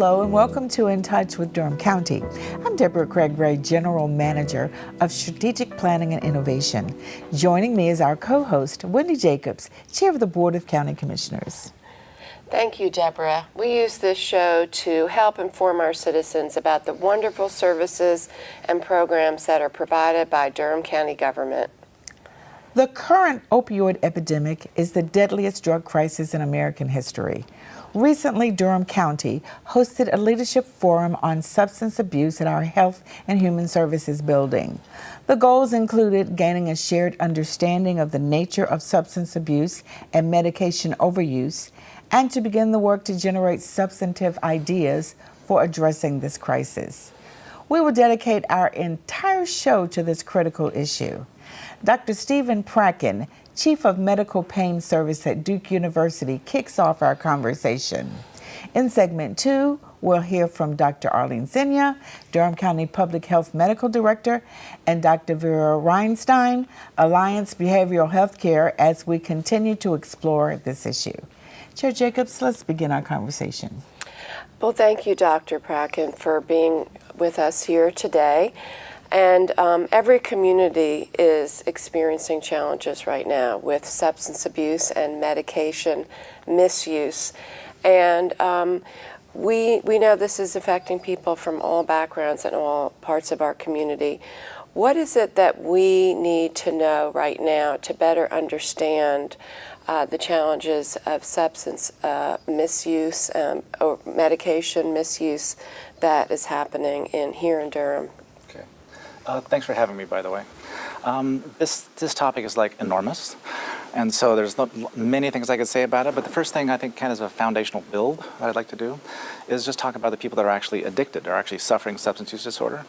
Hello and welcome to In Touch with Durham County. I'm Deborah Craig-Ray, General Manager of Strategic Planning and Innovation. Joining me is our co-host, Wendy Jacobs, Chair of the Board of County Commissioners. Thank you, Deborah. We use this show to help inform our citizens about the wonderful services and programs that are provided by Durham County Government. The current opioid epidemic is the deadliest drug crisis in American history. Recently, Durham County hosted a leadership forum on substance abuse at our Health and Human Services building. The goals included gaining a shared understanding of the nature of substance abuse and medication overuse, and to begin the work to generate substantive ideas for addressing this crisis. We will dedicate our entire show to this critical issue. Dr. Stephen Prakken, Chief of Medical Pain Service at Duke University, kicks off our conversation. In segment 2, we'll hear from Dr. Arlene Sena, Durham County Public Health Medical Director, and Dr. Vera Reinstein, Alliance Behavioral Healthcare, as we continue to explore this issue. Chair Jacobs, let's begin our conversation. Well, thank you, Dr. Prakken, for being with us here today. And every community is experiencing challenges right now with substance abuse and medication misuse. And we know this is affecting people from all backgrounds and all parts of our community. What is it that we need to know right now to better understand the challenges of substance misuse or medication misuse that is happening here in Durham? Thanks for having me, by the way. This topic is like enormous, and so there's many things I could say about it, but the first thing I think kind of is a foundational build that I'd like to do is just talk about the people that are actually addicted, or actually suffering substance use disorder.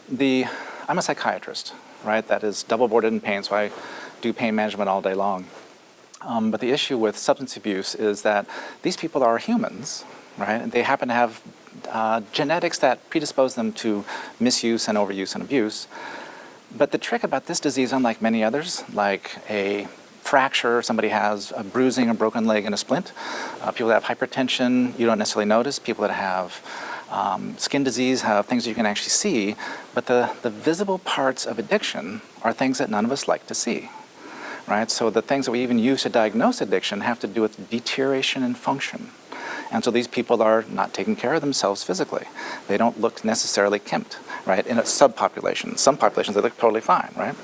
I'm a psychiatrist, right? That is double boarded in pain, so I do pain management all day long. But the issue with substance abuse is that these people are humans, right? And they happen to have genetics that predispose them to misuse and overuse and abuse. But the trick about this disease, unlike many others, like a fracture, somebody has a bruising, a broken leg, and a splint. People that have hypertension, you don't necessarily notice. People that have skin disease have things that you can actually see. But the visible parts of addiction are things that none of us like to see. Right? So the things that we even use to diagnose addiction have to do with deterioration in function. And so these people are not taking care of themselves physically. They don't look necessarily kempt, right? In a subpopulation. Some populations, they look totally fine, right?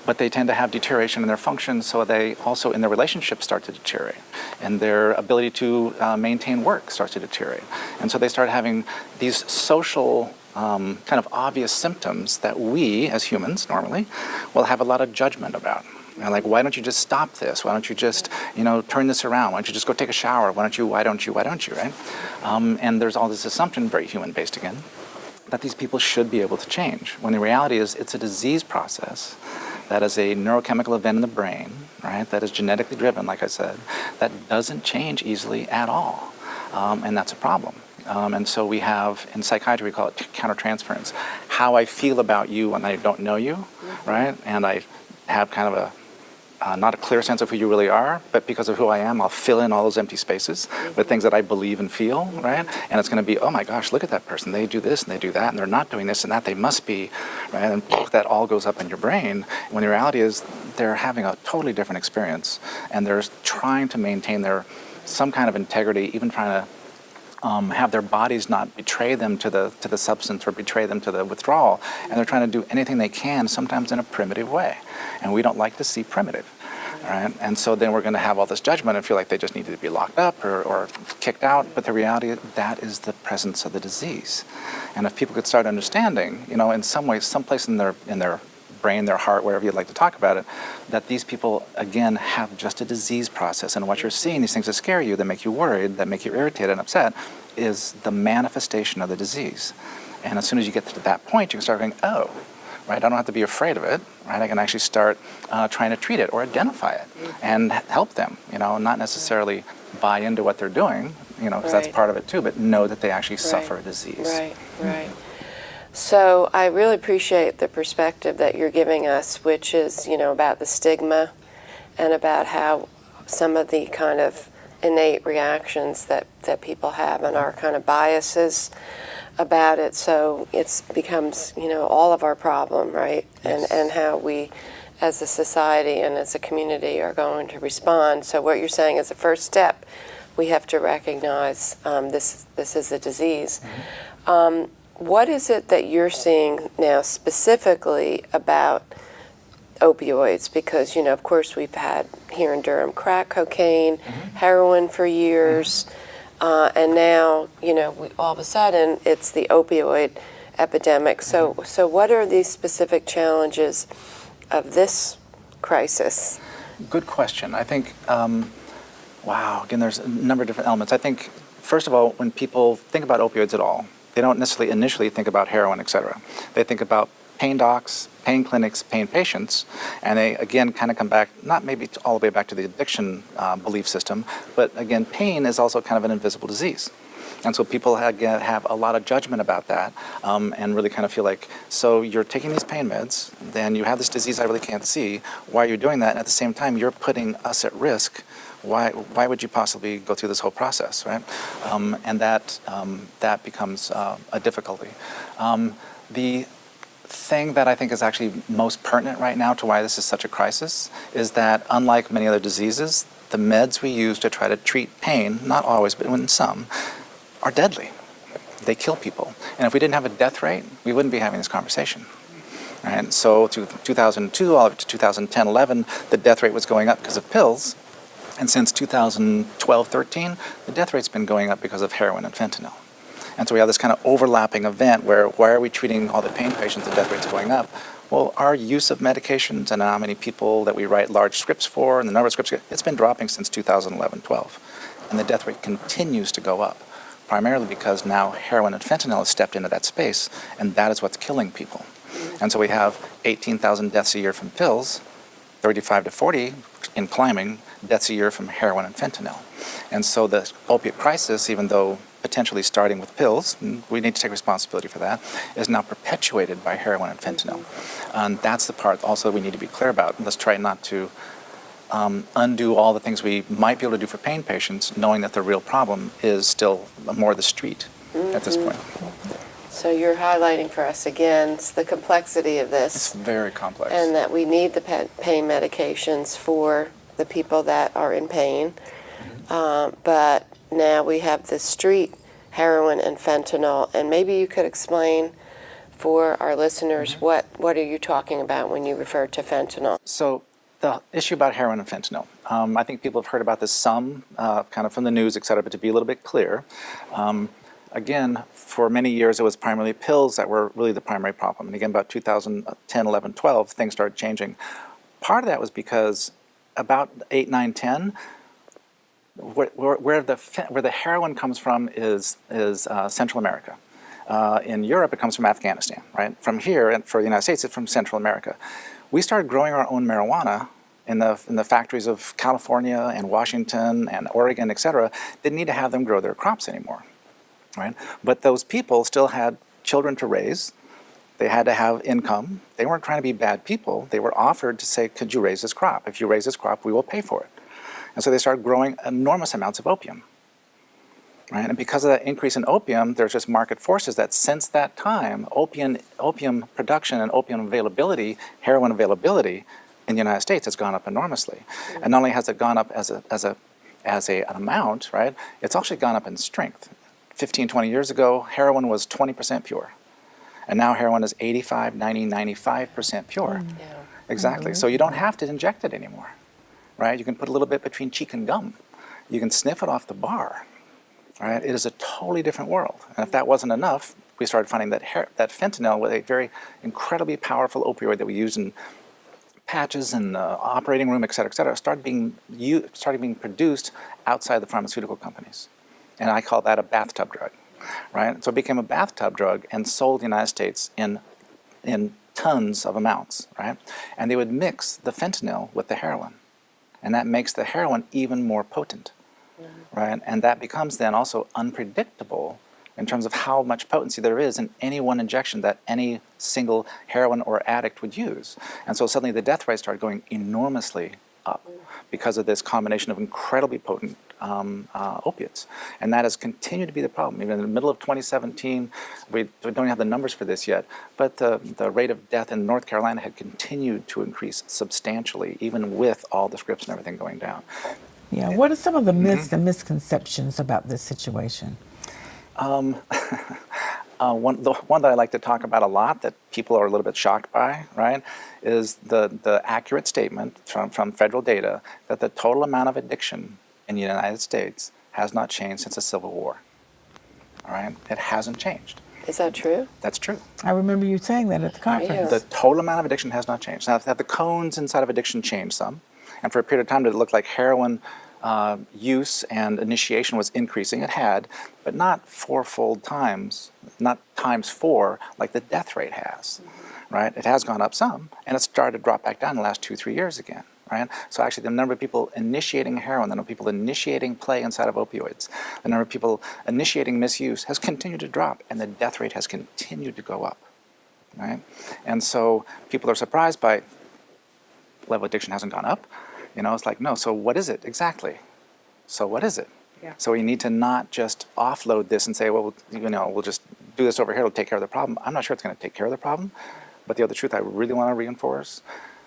But they tend to have deterioration in their function, so they also, in their relationships, start to deteriorate. And their ability to maintain work starts to deteriorate. And so they start having these social kind of obvious symptoms that we, as humans, normally, will have a lot of judgment about. And like, why don't you just stop this? Why don't you just, turn this around? Why don't you just go take a shower? Why don't you, right? And there's all this assumption, very human-based again, that these people should be able to change. When the reality is it's a disease process that is a neurochemical event in the brain, right? That is genetically driven, like I said, that doesn't change easily at all. And that's a problem. And so we have, in psychiatry, we call it countertransference. How I feel about you when I don't know you, right? And I have kind of not a clear sense of who you really are, but because of who I am, I'll fill in all those empty spaces with things that I believe and feel, right? And it's going to be, oh my gosh, look at that person. They do this and they do that, and they're not doing this and that. They must be, right? And that all goes up in your brain. When the reality is they're having a totally different experience, and they're trying to maintain some kind of integrity, even trying to have their bodies not betray them to the substance or betray them to the withdrawal, and they're trying to do anything they can, sometimes in a primitive way, and we don't like to see primitive, right? And so then we're going to have all this judgment and feel like they just need to be locked up or kicked out, but the reality is that is the presence of the disease. And if people could start understanding, in some ways, someplace in their brain, their heart, wherever you'd like to talk about it, that these people, again, have just a disease process. And what you're seeing, these things that scare you, that make you worried, that make you irritated and upset, is the manifestation of the disease. And as soon as you get to that point, you can start going, oh, right, I don't have to be afraid of it, right? I can actually start trying to treat it or identify it and help them, not necessarily buy into what they're doing, because that's part of it too, but know that they actually suffer a disease. Right. So I really appreciate the perspective that you're giving us, which is, about the stigma and about how some of the kind of innate reactions that people have and our kind of biases about it. So it becomes, all of our problem, right? Yes. And how we, as a society and as a community, are going to respond. So what you're saying is the first step, we have to recognize this is a disease. What is it that you're seeing now specifically about opioids? Because, of course, we've had here in Durham crack cocaine, heroin for years, and now, all of a sudden it's the opioid epidemic. So what are these specific challenges of this crisis? Good question. I think, wow, again, there's a number of different elements. I think, first of all, when people think about opioids at all, they don't necessarily initially think about heroin, et cetera. They think about pain docs, pain clinics, pain patients, and they, again, kind of come back, not maybe all the way back to the addiction belief system, but again, pain is also kind of an invisible disease. And so people have a lot of judgment about that and really kind of feel like, so you're taking these pain meds, then you have this disease I really can't see, why are you doing that? And at the same time, you're putting us at risk. Why would you possibly go through this whole process, right? And that becomes a difficulty. The thing that I think is actually most pertinent right now to why this is such a crisis is that, unlike many other diseases, the meds we use to try to treat pain, not always, but in some, are deadly. They kill people. And if we didn't have a death rate, we wouldn't be having this conversation. Right? So to 2002, all up to 2010-11, the death rate was going up because of pills. And since 2012-13, the death rate's been going up because of heroin and fentanyl. And so we have this kind of overlapping event where, why are we treating all the pain patients, the death rate's going up? Well, our use of medications and how many people that we write large scripts for and the number of scripts, it's been dropping since 2011-12. And the death rate continues to go up, primarily because now heroin and fentanyl has stepped into that space, and that is what's killing people. And so we have 18,000 deaths a year from pills, 35 to 40 in climbing deaths a year from heroin and fentanyl. And so the opiate crisis, even though potentially starting with pills, we need to take responsibility for that, is now perpetuated by heroin and fentanyl. And that's the part also we need to be clear about. Let's try not to undo all the things we might be able to do for pain patients, knowing that the real problem is still more the street at this point. So you're highlighting for us again the complexity of this. It's very complex. And that we need the pain medications for the people that are in pain. But now we have the street heroin and fentanyl. And maybe you could explain for our listeners what are you talking about when you refer to fentanyl? So the issue about heroin and fentanyl, I think people have heard about this some, kind of from the news, et cetera, but to be a little bit clear, again, for many years it was primarily pills that were really the primary problem. And again, about 2010, 11, 12, things started changing. Part of that was because about 8, 9, 10, where the heroin comes from is Central America. In Europe, it comes from Afghanistan, right? From here, and for the United States, it's from Central America. We started growing our own marijuana in the factories of California and Washington and Oregon, et cetera. Didn't need to have them grow their crops anymore, right? But those people still had children to raise. They had to have income. They weren't trying to be bad people. They were offered to say, could you raise this crop? If you raise this crop, we will pay for it. And so they started growing enormous amounts of opium. Right? And because of that increase in opium, there's just market forces that since that time, opium production and opium availability, heroin availability in the United States has gone up enormously. Mm-hmm. And not only has it gone up as an amount, right? It's actually gone up in strength. 15, 20 years ago, heroin was 20% pure. And now heroin is 85, 90, 95% pure. Mm-hmm. Yeah. Exactly. Mm-hmm. So you don't have to inject it anymore, right? You can put a little bit between cheek and gum. You can sniff it off the bar. Right? It is a totally different world. And if that wasn't enough, we started finding that fentanyl, was a very incredibly powerful opioid that we use in patches in the operating room, et cetera, started being produced outside the pharmaceutical companies. And I call that a bathtub drug. Right? So it became a bathtub drug and sold in the United States in tons of amounts. Right? And they would mix the fentanyl with the heroin. And that makes the heroin even more potent. Right? And that becomes then also unpredictable in terms of how much potency there is in any one injection that any single heroin or addict would use. And so suddenly the death rate started going enormously up because of this combination of incredibly potent opiates. And that has continued to be the problem. Even in the middle of 2017, we don't have the numbers for this yet, but the rate of death in North Carolina had continued to increase substantially, even with all the scripts and everything going down. Yeah, what are some of the myths and misconceptions about this situation? The one that I like to talk about a lot that people are a little bit shocked by, right, is the accurate statement from federal data that the total amount of addiction in the United States has not changed since the Civil War. All right? It hasn't changed. Is that true? That's true. I remember you saying that at the conference. The total amount of addiction has not changed. Now, have the cones inside of addiction changed some? And for a period of time, did it look like heroin use and initiation was increasing? It had, but not fourfold times, not times four like the death rate has, right? It has gone up some, and it started to drop back down in the last 2-3 years again. Right? So actually the number of people initiating heroin, the number of people initiating play inside of opioids, the number of people initiating misuse has continued to drop, and the death rate has continued to go up. Right? And so people are surprised by level of addiction hasn't gone up. You know, it's like, no, so what is it exactly? So what is it? Yeah. So we need to not just offload this and say, well, you know, we'll just do this over here, it'll take care of the problem. I'm not sure it's going to take care of the problem, but the other truth I really want to reinforce,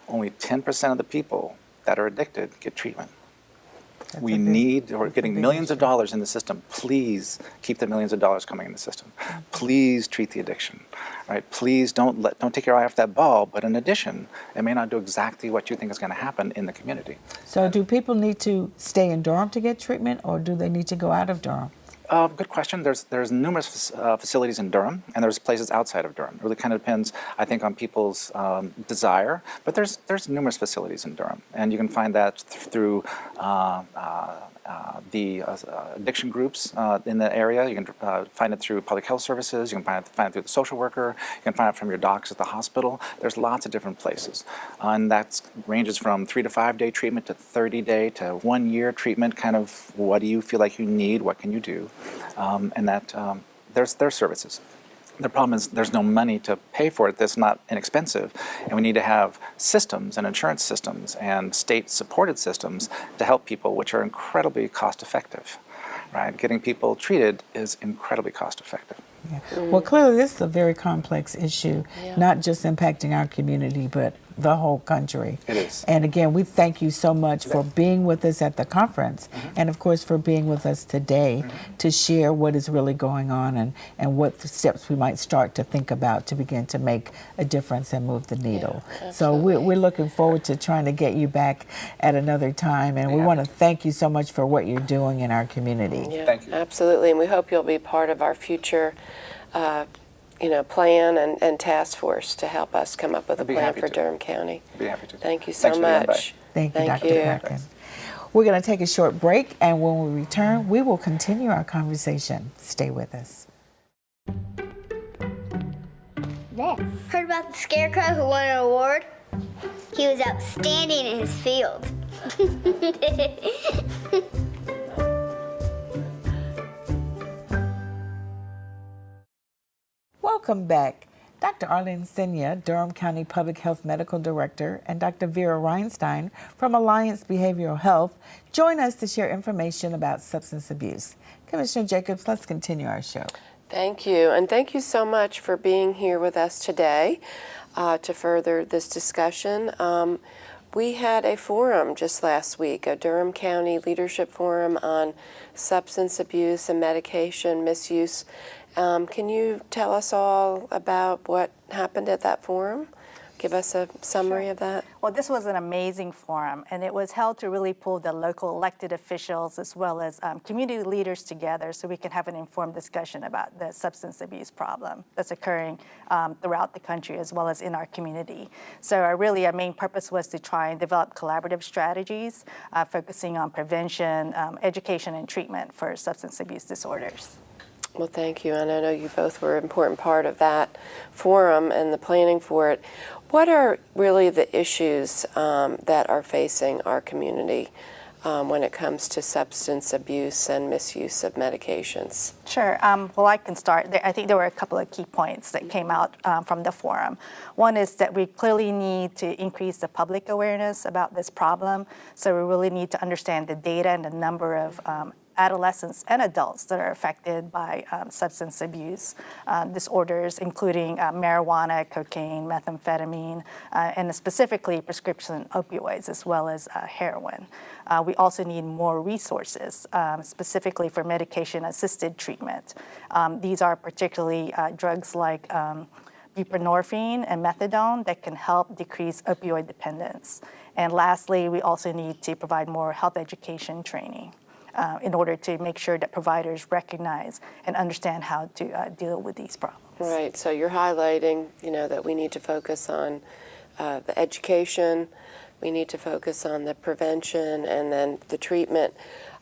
only 10% of the people that are addicted get treatment. We're getting millions of dollars in the system. Please keep the millions of dollars coming in the system. Please treat the addiction. Right? Please don't take your eye off that ball, but in addition, it may not do exactly what you think is going to happen in the community. So do people need to stay in Durham to get treatment, or do they need to go out of Durham? Good question. There's numerous facilities in Durham, and there's places outside of Durham. It really kind of depends, I think, on people's desire. But there's numerous facilities in Durham, and you can find that through the addiction groups in the area. You can find it through public health services. You can find it through the social worker. You can find it from your docs at the hospital. There's lots of different places, and that ranges from 3 to 5 day treatment to 30-day to 1 year treatment. Kind of, what do you feel like you need? What can you do? And that there's services. The problem is there's no money to pay for it that's not inexpensive, and we need to have systems and insurance systems and state-supported systems to help people, which are incredibly cost-effective. Right? Getting people treated is incredibly cost-effective. Yeah. Well, clearly this is a very complex issue, not just impacting our community, but the whole country. It is. And again, we thank you so much for being with us at the conference, and of course for being with us today to share what is really going on and what the steps we might start to think about to begin to make a difference and move the needle. So we're looking forward to trying to get you back at another time, and we want to thank you so much for what you're doing in our community. Yeah, thank you. Absolutely, and we hope you'll be part of our future plan and task force to help us come up with a plan for Durham County. I'd be happy to. Thank you so much. Thank you, Dr. Prakken. We're going to take a short break, and when we return, we will continue our conversation. Stay with us. Heard about the scarecrow who won an award? He was outstanding in his field. Welcome back. Dr. Arlene Sena, Durham County Public Health Medical Director, and Dr. Vera Reinstein from Alliance Behavioral Health join us to share information about substance abuse. Commissioner Jacobs, let's continue our show. Thank you, and thank you so much for being here with us today to further this discussion. We had a forum just last week, a Durham County Leadership Forum on substance abuse and medication misuse. Can you tell us all about what happened at that forum? Give us a summary of that. Well, this was an amazing forum, and it was held to really pull the local elected officials as well as community leaders together so we can have an informed discussion about the substance abuse problem that's occurring throughout the country as well as in our community. So our main purpose was to try and develop collaborative strategies focusing on prevention, education, and treatment for substance abuse disorders. Well, thank you, and I know you both were an important part of that forum and the planning for it. What are really the issues that are facing our community when it comes to substance abuse and misuse of medications? Sure. Well, I can start. I think there were a couple of key points that came out from the forum. One is that we clearly need to increase the public awareness about this problem. So we really need to understand the data and the number of adolescents and adults that are affected by substance abuse disorders, including marijuana, cocaine, methamphetamine, and specifically prescription opioids, as well as heroin. We also need more resources, specifically for medication-assisted treatment. These are particularly drugs like buprenorphine and methadone that can help decrease opioid dependence. And lastly, we also need to provide more health education training in order to make sure that providers recognize and understand how to deal with these problems. Right, so you're highlighting, that we need to focus on the education, we need to focus on the prevention, and then the treatment.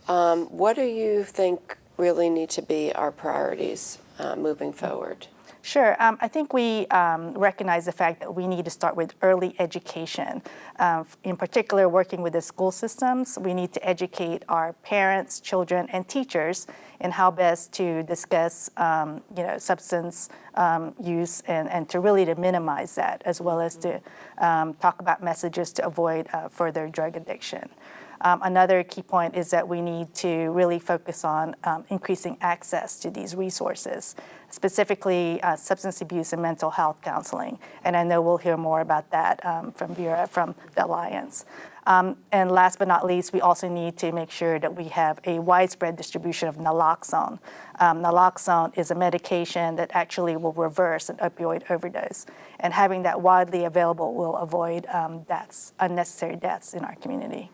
What do you think really need to be our priorities moving forward? Sure. I think we recognize the fact that we need to start with early education. In particular, working with the school systems, we need to educate our parents, children, and teachers in how best to discuss, substance use and to really to minimize that, as well as to talk about messages to avoid further drug addiction. Another key point is that we need to really focus on increasing access to these resources, specifically substance abuse and mental health counseling. And I know we'll hear more about that from Vera from the Alliance. And last but not least, we also need to make sure that we have a widespread distribution of naloxone. Naloxone is a medication that actually will reverse an opioid overdose. And having that widely available will avoid unnecessary deaths in our community.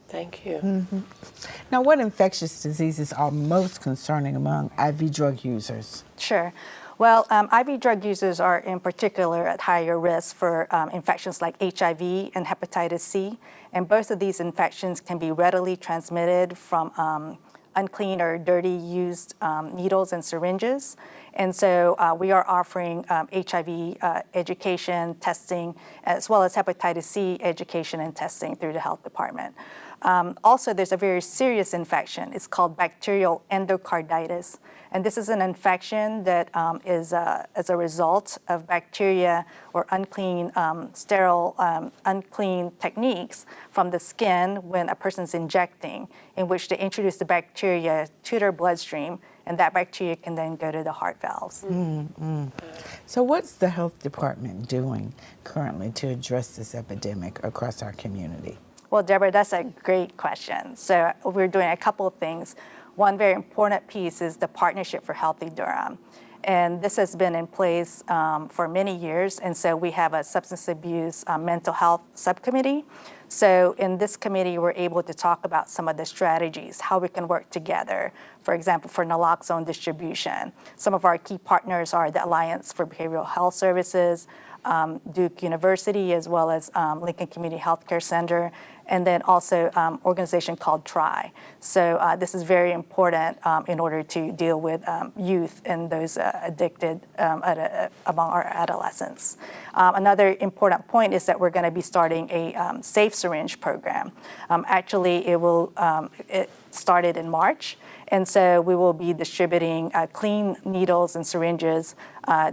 Thank you. Mm-hmm. Now, what infectious diseases are most concerning among IV drug users? Sure. Well, IV drug users are in particular at higher risk for infections like HIV and hepatitis C. And both of these infections can be readily transmitted from unclean or dirty used needles and syringes. And so we are offering HIV education, testing, as well as hepatitis C education and testing through the health department. Also, there's a very serious infection. It's called bacterial endocarditis. And this is an infection that is as a result of bacteria or unclean, unclean techniques from the skin when a person's injecting, in which they introduce the bacteria to their bloodstream, and that bacteria can then go to the heart valves. Mm-hmm. So what's the health department doing currently to address this epidemic across our community? Well, Deborah, that's a great question. So we're doing a couple of things. One very important piece is the Partnership for Healthy Durham. And this has been in place for many years. And so we have a substance abuse mental health subcommittee. So in this committee, we're able to talk about some of the strategies, how we can work together. For example, for naloxone distribution. Some of our key partners are the Alliance for Behavioral Health Services, Duke University, as well as Lincoln Community Healthcare Center, and then also an organization called TRI. So this is very important in order to deal with youth and those addicted among our adolescents. Another important point is that we're going to be starting a safe syringe program. Actually, it started in March. And so we will be distributing clean needles and syringes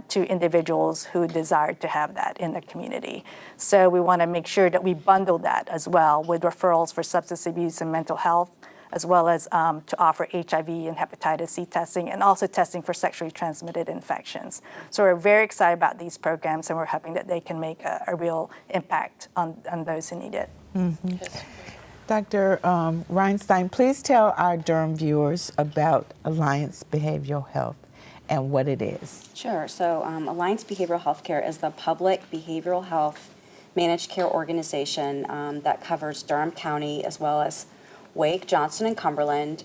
to individuals who desire to have that in the community. So we want to make sure that we bundle that as well with referrals for substance abuse and mental health, as well as to offer HIV and hepatitis C testing, and also testing for sexually transmitted infections. So we're very excited about these programs, and we're hoping that they can make a real impact on those who need it. Mm-hmm. Dr. Reinstein, please tell our Durham viewers about Alliance Behavioral Health and what it is. Sure. So Alliance Behavioral Healthcare is the public behavioral health managed care organization that covers Durham County as well as Wake, Johnston, and Cumberland.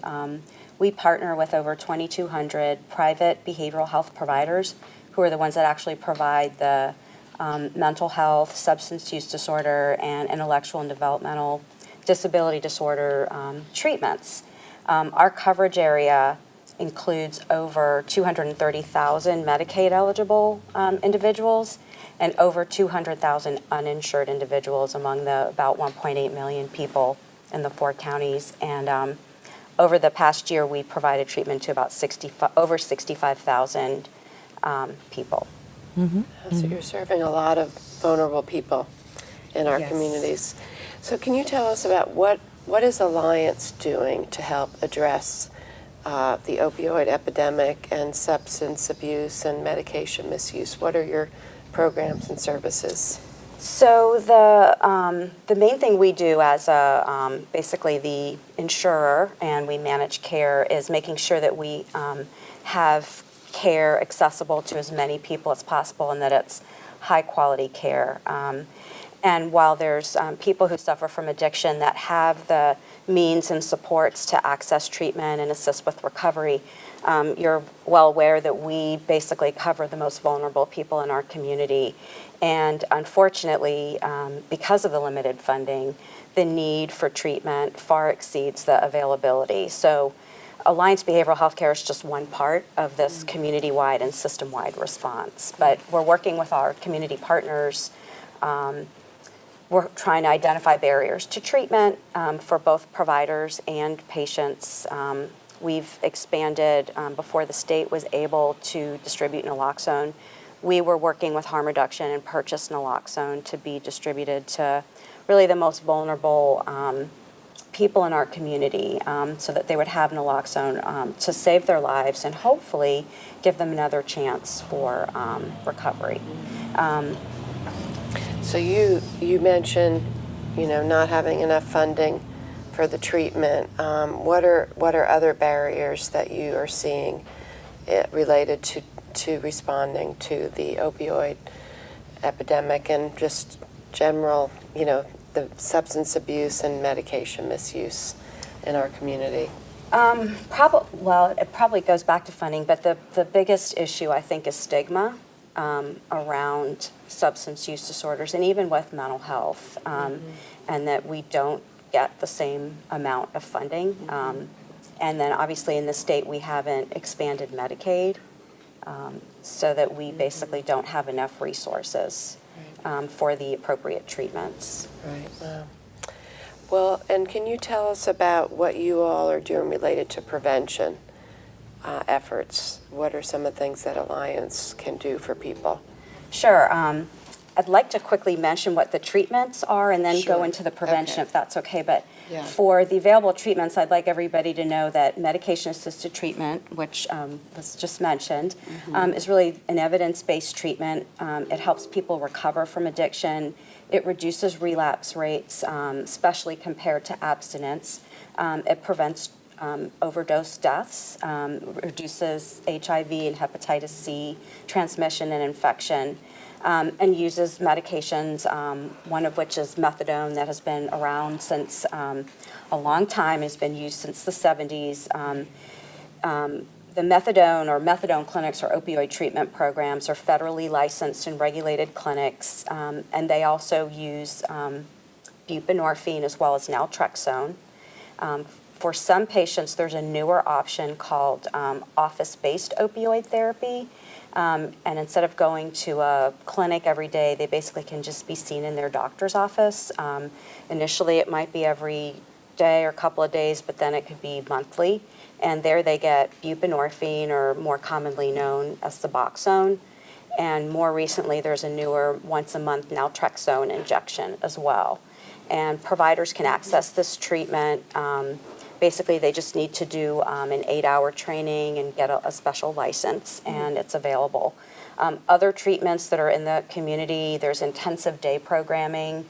We partner with over 2,200 private behavioral health providers who are the ones that actually provide the mental health, substance use disorder, and intellectual and developmental disability disorder treatments. Our coverage area includes over 230,000 Medicaid-eligible individuals and over 200,000 uninsured individuals among the about 1.8 million people in the 4 counties. And over the past year, we provided treatment to about over 65,000 people. So you're serving a lot of vulnerable people in our Yes. communities. So can you tell us about what is Alliance doing to help address the opioid epidemic and substance abuse and medication misuse? What are your programs and services? So the main thing we do as basically the insurer, and we manage care, is making sure that we have care accessible to as many people as possible, and that it's high quality care. And while there's people who suffer from addiction that have the means and supports to access treatment and assist with recovery, you're well aware that we basically cover the most vulnerable people in our community. And unfortunately, because of the limited funding, the need for treatment far exceeds the availability. So Alliance Behavioral Healthcare is just one part of this community-wide and system-wide response. But we're working with our community partners. We're trying to identify barriers to treatment for both providers and patients. We've expanded before the state was able to distribute naloxone. We were working with harm reduction and purchased naloxone to be distributed to really the most vulnerable people in our community, so that they would have naloxone to save their lives and hopefully give them another chance for recovery. So you mentioned, not having enough funding for the treatment. What are other barriers that you are seeing related to responding to the opioid epidemic and just general, the substance abuse and medication misuse in our community? It probably goes back to funding, but the biggest issue, I think, is stigma around substance use disorders and even with mental health, and that we don't get the same amount of funding. And then obviously in the state we haven't expanded Medicaid, so that we basically don't have enough resources for the appropriate treatments. Right. Wow. Well, and can you tell us about what you all are doing related to prevention efforts? What are some of the things that Alliance can do for people? Sure. I'd like to quickly mention what the treatments are and then Sure. go into the prevention, Okay. if that's okay. But Yeah. for the available treatments, I'd like everybody to know that medication-assisted treatment, which was just mentioned, is really an evidence-based treatment. It helps people recover from addiction. It reduces relapse rates, especially compared to abstinence. It prevents overdose deaths, reduces HIV and hepatitis C transmission and infection, and uses medications, one of which is methadone, that has been around since a long time, has been used since the 70s. The methadone or methadone clinics or opioid treatment programs are federally licensed and regulated clinics, and they also use buprenorphine as well as naltrexone. For some patients, there's a newer option called office-based opioid therapy. And instead of going to a clinic every day, they basically can just be seen in their doctor's office. Initially, it might be every day or a couple of days, but then it could be monthly. And there they get buprenorphine, or more commonly known as Suboxone. And more recently, there's a newer once-a-month naltrexone injection as well. And providers can access this treatment. Basically, they just need to do an 8-hour training and get a special license, and it's available. Other treatments that are in the community, there's intensive day programming,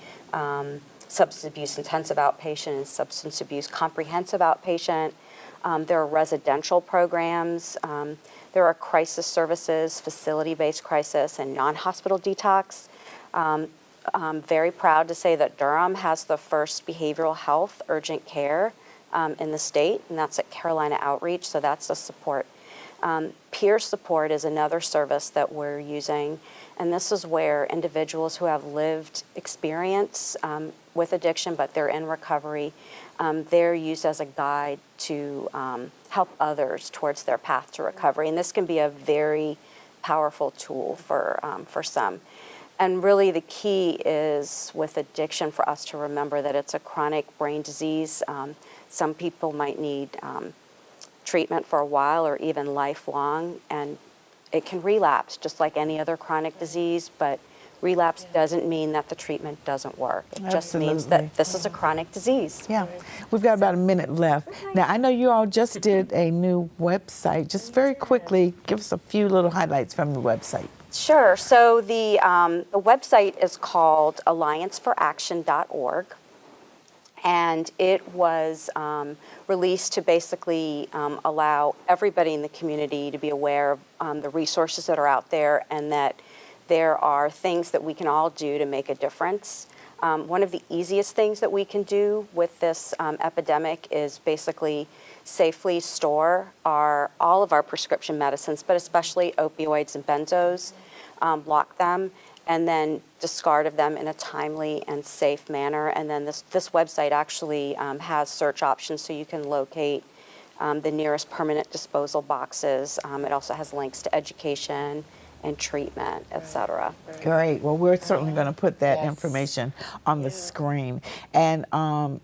substance abuse intensive outpatient and substance abuse comprehensive outpatient. There are residential programs. There are crisis services, facility-based crisis, and non-hospital detox. I'm very proud to say that Durham has the first behavioral health urgent care in the state, and that's at Carolina Outreach, so that's a support. Peer support is another service that we're using, and this is where individuals who have lived experience with addiction, but they're in recovery, they're used as a guide to help others towards their path to recovery, and this can be a very powerful tool for some. And really the key is with addiction for us to remember that it's a chronic brain disease. Some people might need treatment for a while or even lifelong, and it can relapse just like any other chronic disease, but relapse doesn't mean that the treatment doesn't work. It just means that this is a chronic disease. Yeah, we've got about a minute left. Now, I know you all just did a new website. Just very quickly, give us a few little highlights from the website. Sure. So the website is called alliancefораction.org, and it was released to basically allow everybody in the community to be aware of the resources that are out there, and that there are things that we can all do to make a difference. One of the easiest things that we can do with this epidemic is basically safely store all of our prescription medicines, but especially opioids and benzos, lock them, and then discard of them in a timely and safe manner. And then this website actually has search options, so you can locate the nearest permanent disposal boxes. It also has links to education and treatment, et cetera. Great. Well, we're certainly going to put that information on the screen. And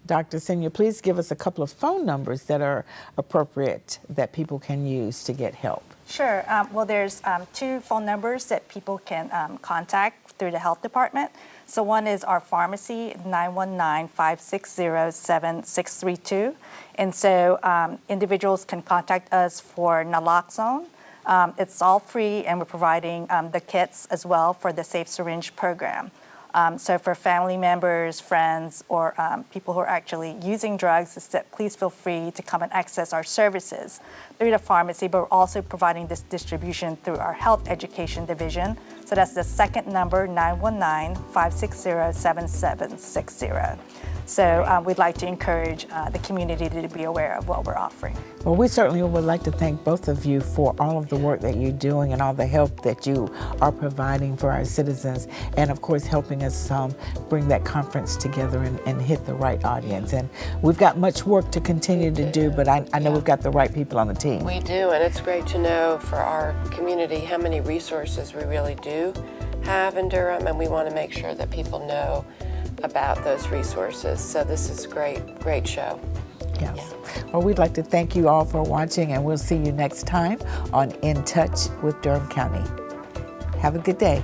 Dr. Sena, please give us a couple of phone numbers that are appropriate that people can use to get help. Sure. Well, there's 2 phone numbers that people can contact through the health department. So one is our pharmacy, 919-560-7632. And so individuals can contact us for naloxone. It's all free, and we're providing the kits as well for the Safe Syringe program. So for family members, friends, or people who are actually using drugs, please feel free to come and access our services through the pharmacy, but we're also providing this distribution through our health education division. So that's the second number, 919-560-7760. So we'd like to encourage the community to be aware of what we're offering. Well, we certainly would like to thank both of you for all of the work that you're doing and all the help that you are providing for our citizens, and of course helping us bring that conference together and hit the right audience. And we've got much work to continue to do, but I know we've got the right people on the team. We do, and it's great to know for our community how many resources we really do have in Durham, and we want to make sure that people know about those resources. So this is a great show. Yes. Well, we'd like to thank you all for watching, and we'll see you next time on In Touch with Durham County. Have a good day.